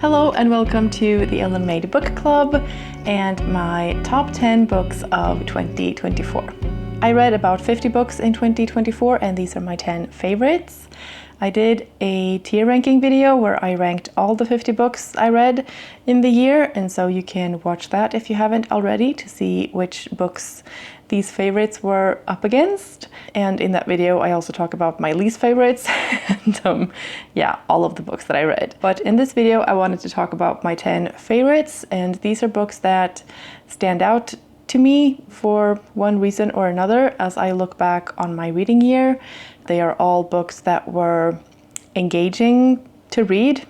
Hello and welcome to the Made Book Club and my top 10 books of 2024. I read about 50 books in 2024 and these are my 10 favorites. I did a tier ranking video where I ranked all the 50 books I read in the year, and so you can watch that if you haven't already to see which books these favorites were up against. And in that video I also talk about my least favorites and all of the books that I read. But in this video I wanted to talk about my 10 favorites, and these are books that stand out to me for one reason or another as I look back on my reading year. They are all books that were engaging to read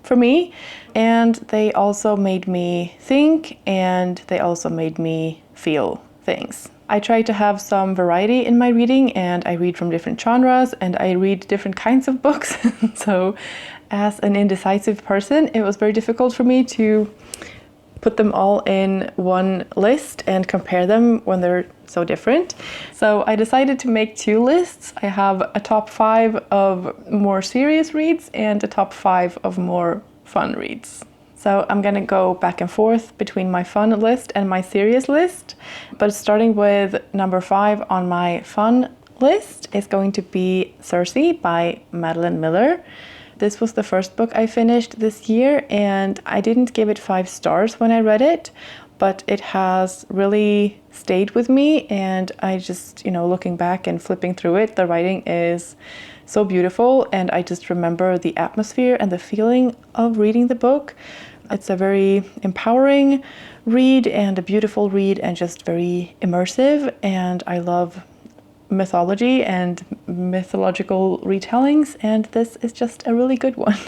for me, and they also made me think, and they also made me feel things. I try to have some variety in my reading, and I read from different genres and I read different kinds of books. So as an indecisive person, it was very difficult for me to put them all in one list and compare them when they're so different. So I decided to make two lists. I have a top 5 of more serious reads and a top 5 of more fun reads. So I'm gonna go back and forth between my fun list and my serious list. But starting with number 5 on my fun list is going to be Circe by Madeline Miller. This was the first book I finished this year, and I didn't give it 5 stars when I read it, but it has really stayed with me, and I just, looking back and flipping through it, the writing is so beautiful, and I just remember the atmosphere and the feeling of reading the book. It's a very empowering read and a beautiful read and just very immersive, and I love mythology and mythological retellings, and this is just a really good one.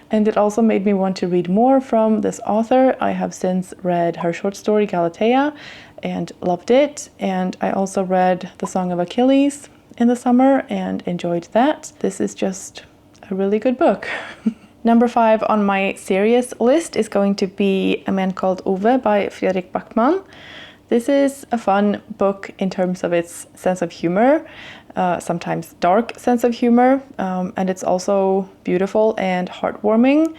And it also made me want to read more from this author. I have since read her short story Galatea and loved it, and I also read The Song of Achilles in the summer and enjoyed that. This is just a really good book. Number 5 on my serious list is going to be A Man Called Ove by Fredrik Backman. This is a fun book in terms of its sense of humor, sometimes dark sense of humor, and it's also beautiful and heartwarming,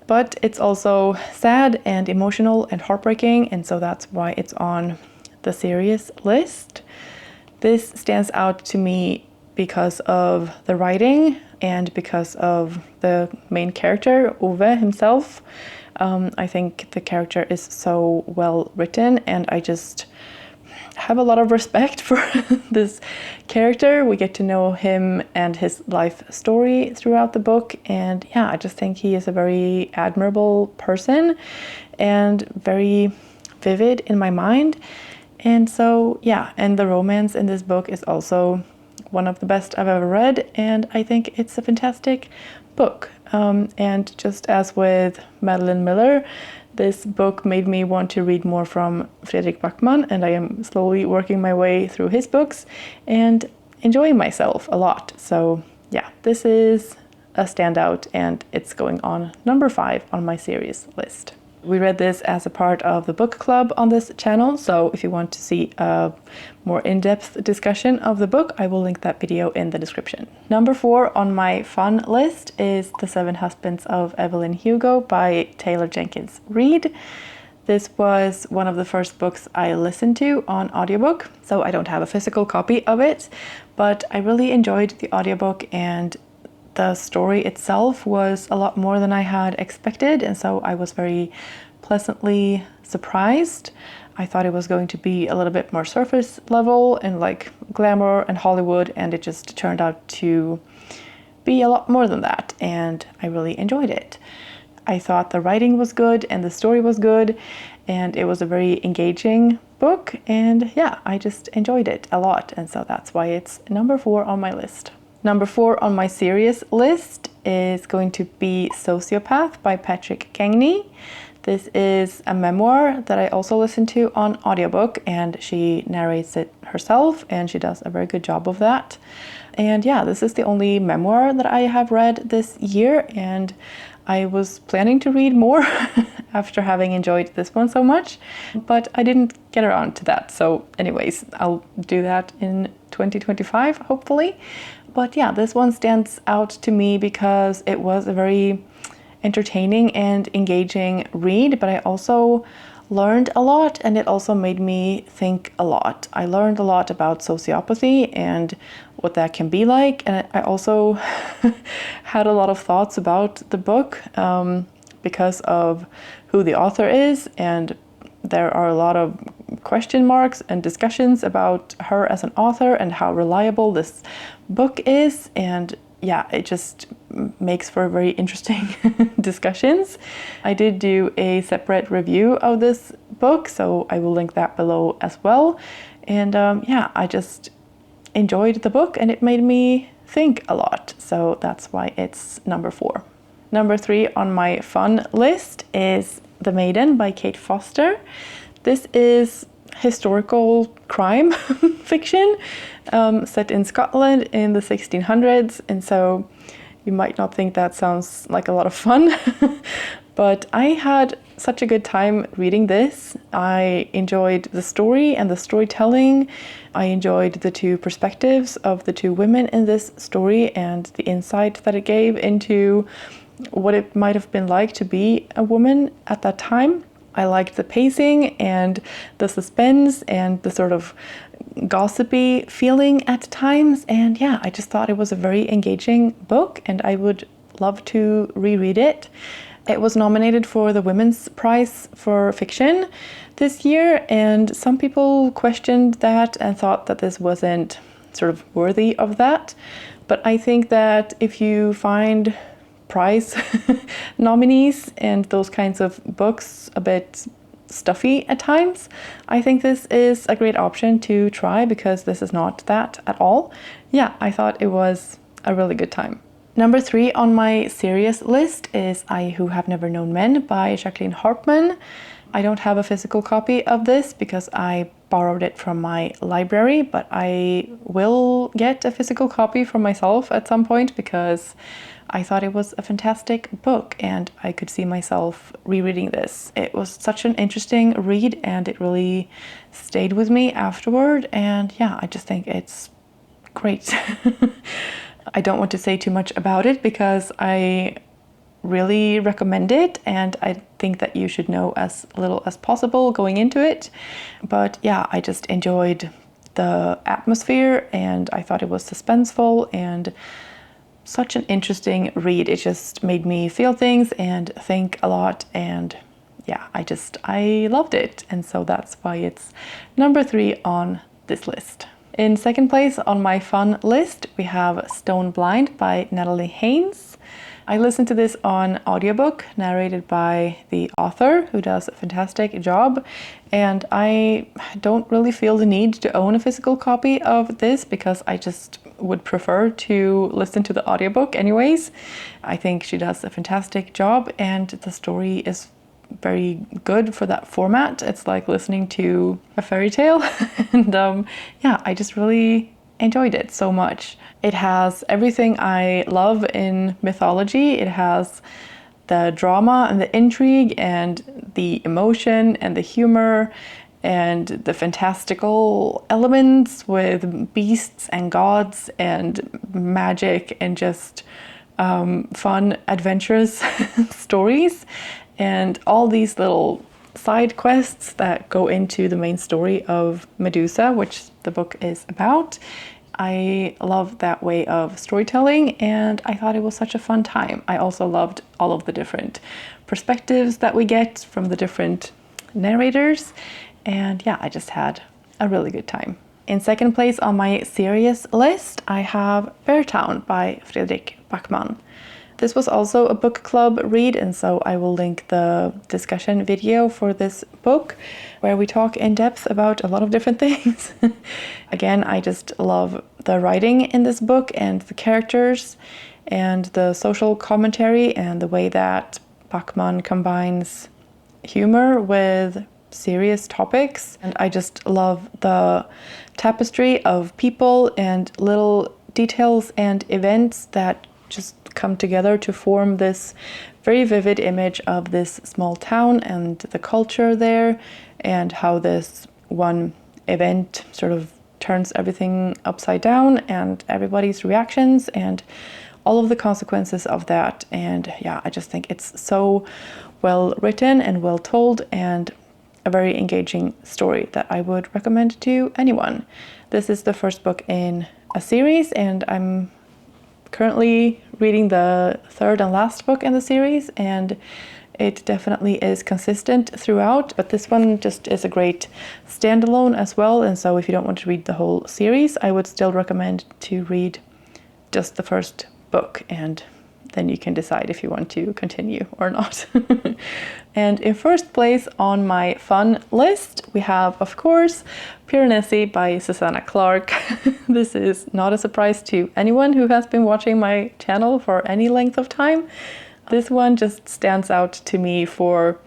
but it's also sad and emotional and heartbreaking, and so that's why it's on the serious list. This stands out to me because of the writing and because of the main character, Ove himself. I think the character is so well written, and I just have a lot of respect for this character. We get to know him and his life story throughout the book, and I just think he is a very admirable person and very vivid in my mind. And so and the romance in this book is also one of the best I've ever read, and I think it's a fantastic book. And just as with Madeline Miller, this book made me want to read more from Fredrik Backman, and I am slowly working my way through his books and enjoying myself a lot. So this is a standout, and it's going on number 5 on my series list. We read this as a part of the book club on this channel, so if you want to see a more in-depth discussion of the book, I will link that video in the description. Number 4 on my fun list is The 7 Husbands of Evelyn Hugo by Taylor Jenkins Reid. This was one of the first books I listened to on audiobook, so I don't have a physical copy of it, but I really enjoyed the audiobook, and the story itself was a lot more than I had expected, and so I was very pleasantly surprised. I thought it was going to be a little bit more surface level and like glamour and Hollywood, and it just turned out to be a lot more than that, and I really enjoyed it. I thought the writing was good and the story was good, and it was a very engaging book, and I just enjoyed it a lot, and so that's why it's number 4 on my list. Number 4 on my serious list is going to be Sociopath by Patrick Gagney. This is a memoir that I also listened to on audiobook, and she narrates it herself, and she does a very good job of that. And this is the only memoir that I have read this year, and I was planning to read more after having enjoyed this one so much, but I didn't get around to that. So anyways, I'll do that in 2025, hopefully. But this one stands out to me because it was a very entertaining and engaging read, but I also learned a lot, and it also made me think a lot. I learned a lot about sociopathy and what that can be like, and I also had a lot of thoughts about the book because of who the author is, and there are a lot of question marks and discussions about her as an author and how reliable this book is, and yeah, it just makes for very interesting discussions. I did do a separate review of this book, so I will link that below as well. And yeah, I just enjoyed the book and it made me think a lot. So that's why it's number 4. Number 3 on my fun list is The Maiden by Kate Foster. This is historical crime fiction set in Scotland in the 1600s, and so you might not think that sounds like a lot of fun, but I had such a good time reading this. I enjoyed the story and the storytelling. I enjoyed the 2 perspectives of the 2 women in this story and the insight that it gave into what it might have been like to be a woman at that time. I liked the pacing and the suspense and the sort of gossipy feeling at times. And yeah, I just thought it was a very engaging book and I would love to reread it. It was nominated for the Women's Prize for Fiction this year, and some people questioned that and thought that this wasn't sort of worthy of that. But I think that if you find prize nominees and those kinds of books a bit stuffy at times, I think this is a great option to try, because this is not that at all. Yeah, I thought it was a really good time. Number 3 on my serious list is I Who Have Never Known Men by Jacqueline Harpman. I don't have a physical copy of this because I borrowed it from my library, but I will get a physical copy for myself at some point because I thought it was a fantastic book and I could see myself rereading this. It was such an interesting read and it really stayed with me afterward, and yeah, I just think it's great. I don't want to say too much about it because I really recommend it and I think that you should know as little as possible going into it. But yeah, I just enjoyed the atmosphere and I thought it was suspenseful and such an interesting read. It just made me feel things and think a lot, and yeah, I loved it, and so that's why it's number 3 on this list. In second place on my fun list, we have Stone Blind by Natalie Haynes. I listened to this on audiobook, narrated by the author, who does a fantastic job, and I don't really feel the need to own a physical copy of this because I just would prefer to listen to the audiobook anyways. I think she does a fantastic job and the story is very good for that format. It's like listening to a fairy tale and yeah, I just really enjoyed it so much. It has everything I love in mythology. It has the drama and the intrigue and the emotion and the humor and the fantastical elements with beasts and gods and magic and just fun, adventurous stories, and all these little side quests that go into the main story of Medusa, which the book is about. I love that way of storytelling and I thought it was such a fun time. I also loved all of the different perspectives that we get from the different narrators. And yeah, I just had a really good time. In second place on my serious list, I have Beartown by Fredrik Backman. This was also a book club read, and so I will link the discussion video for this book where we talk in depth about a lot of different things. Again, I just love the writing in this book and the characters and the social commentary and the way that Backman combines humor with serious topics. And I just love the tapestry of people and little details and events that just come together to form this very vivid image of this small town and the culture there, and how this one event sort of turns everything upside down and everybody's reactions and all of the consequences of that. And yeah, I just think it's so well written and well told, and a very engaging story that I would recommend to anyone. This is the first book in a series, and I'm currently reading the third and last book in the series, and it definitely is consistent throughout, but this one just is a great standalone as well. And so if you don't want to read the whole series, I would still recommend to read just the first book, and then you can decide if you want to continue or not. And in first place on my fun list, we have, of course, Piranesi by Susanna Clarke. This is not a surprise to anyone who has been watching my channel for any length of time. This one just stands out to me for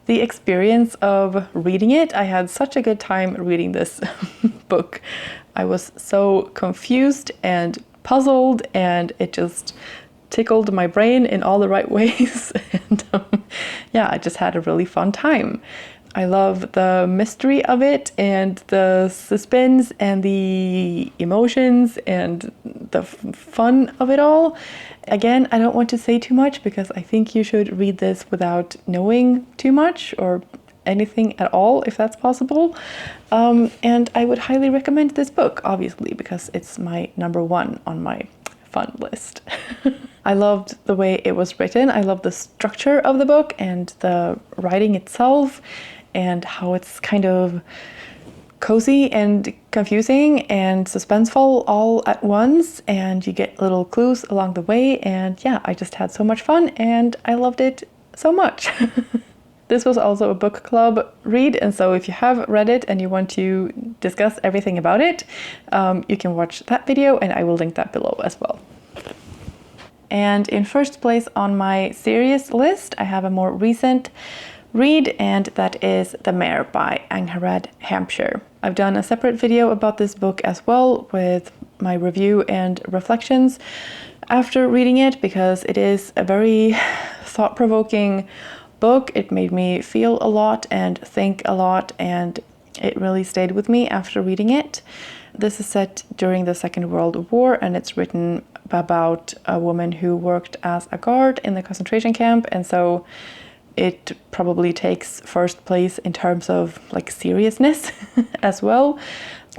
the experience of reading it. I had such a good time reading this book. I was so confused and puzzled, and it just tickled my brain in all the right ways. And yeah, I just had a really fun time. I love the mystery of it, and the suspense, and the emotions, and the fun of it all. Again, I don't want to say too much because I think you should read this without knowing too much or anything at all, if that's possible. And I would highly recommend this book, obviously, because it's my number one on my fun list. I loved the way it was written. I love the structure of the book and the writing itself, and how it's kind of cozy and confusing and suspenseful all at once, and you get little clues along the way. And yeah, I just had so much fun, and I loved it so much. This was also a book club read, and so if you have read it and you want to discuss everything about it, you can watch that video, and I will link that below as well. And in first place on my serious list, I have a more recent read, and that is The Mare by Angharad, Hampshire. I've done a separate video about this book as well, with my review and reflections after reading it, because it is a very thought-provoking book. It made me feel a lot and think a lot, and it really stayed with me after reading it. This is set during the Second World War, and it's written about a woman who worked as a guard in the concentration camp, and so it probably takes first place in terms of like seriousness as well.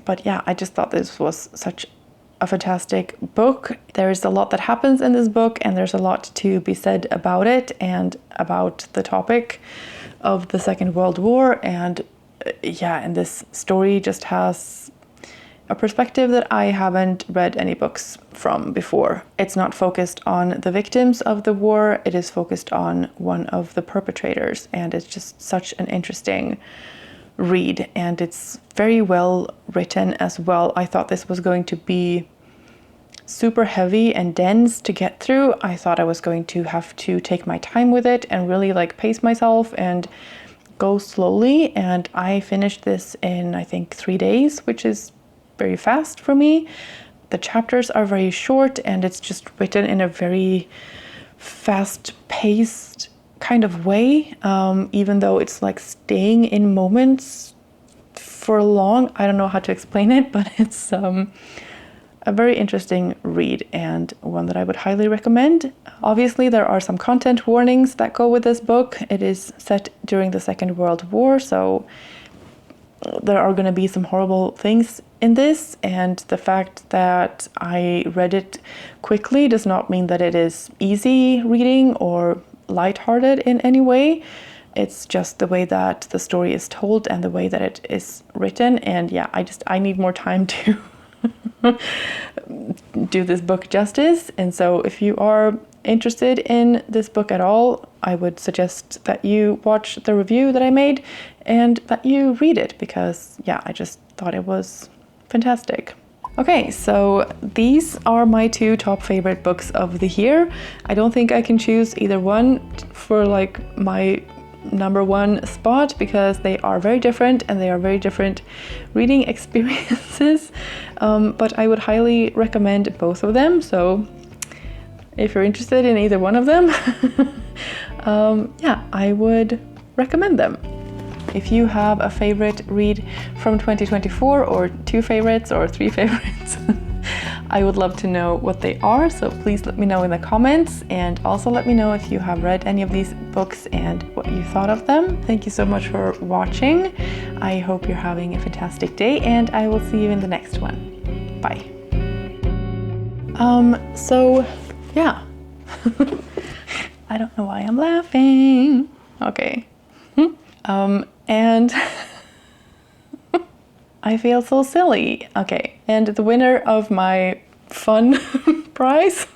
But yeah, I just thought this was such a fantastic book. There is a lot that happens in this book, and there's a lot to be said about it and about the topic of the Second World War. And yeah, and this story just has a perspective that I haven't read any books from before. It's not focused on the victims of the war, it is focused on one of the perpetrators, and it's just such an interesting read, and it's very well written as well. I thought this was going to be super heavy and dense to get through. I thought I was going to have to take my time with it and really like pace myself and go slowly, and I finished this in I think 3 days, which is very fast for me. The chapters are very short, and it's just written in a very fast-paced kind of way, even though it's like staying in moments for long. I don't know how to explain it, but it's a very interesting read, and one that I would highly recommend. Obviously, there are some content warnings that go with this book. It is set during the Second World War, so there are going to be some horrible things in this, and the fact that I read it quickly does not mean that it is easy reading or lighthearted in any way. It's just the way that the story is told and the way that it is written, and yeah, I need more time to do this book justice. And so if you are interested in this book at all, I would suggest that you watch the review that I made and that you read it, because yeah, I just thought it was fantastic. Okay, so these are my 2 top favorite books of the year. I don't think I can choose either one for like my number 1 spot, because they are very different and they are very different reading experiences, but I would highly recommend both of them. So if you're interested in either one of them, yeah, I would recommend them. If you have a favorite read from 2024, or 2 favorites or 3 favorites, I would love to know what they are, so please let me know in the comments, and also let me know if you have read any of these books and what you thought of them. Thank you so much for watching. I hope you're having a fantastic day, and I will see you in the next one. Bye. So yeah. I don't know why I'm laughing. Okay. And I feel so silly. Okay, and the winner of my fun prize